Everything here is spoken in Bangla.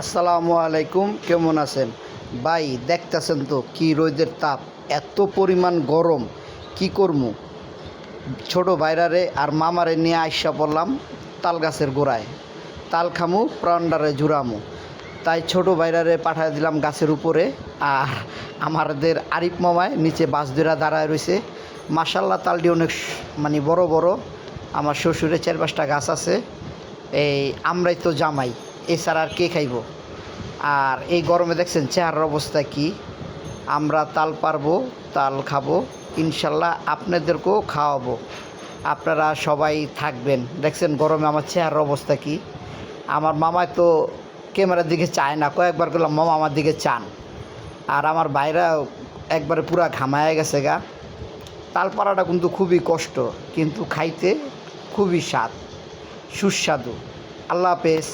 আসসালামু আলাইকুম, কেমন আছেন ভাই? দেখতেছেন তো কি রোদের তাপ, এত পরিমাণ গরম। কি করমু? ছোট ভাইরারে আর মামারে নিয়ে আইসা পড়লাম তাল গাছের গোড়ায়। তাল খামু, প্রাণডারে জুড়ামু। তাই ছোট ভাইরারে পাঠায় দিলাম গাছের উপরে। আর আমাদের আরিফ মামায় নিচে বাস ধরা দাঁড়ায় রয়েছে। মাশাল্লাহ, তালটি অনেক মানে বড় বড়। আমার শ্বশুরের 4-5টা গাছ আছে। এই আমরাই তো জামাই, এছাড়া আর কে খাইব? আর এই গরমে দেখছেন চেহারার অবস্থা কি। আমরা তাল পারবো, তাল খাবো, ইনশাল্লাহ আপনাদেরকেও খাওয়াবো। আপনারা সবাই থাকবেন। দেখছেন গরমে আমার চেহারার অবস্থা কি। আমার মামায় তো ক্যামেরার দিকে চায় না, কয়েকবার করলাম মামা আমার দিকে চান। আর আমার ভাইরা একবারে পুরা ঘামায় গেছে গা। তাল পাড়াটা কিন্তু খুবই কষ্ট, কিন্তু খাইতে খুবই স্বাদ, সুস্বাদু। আল্লাহ হাফেজ।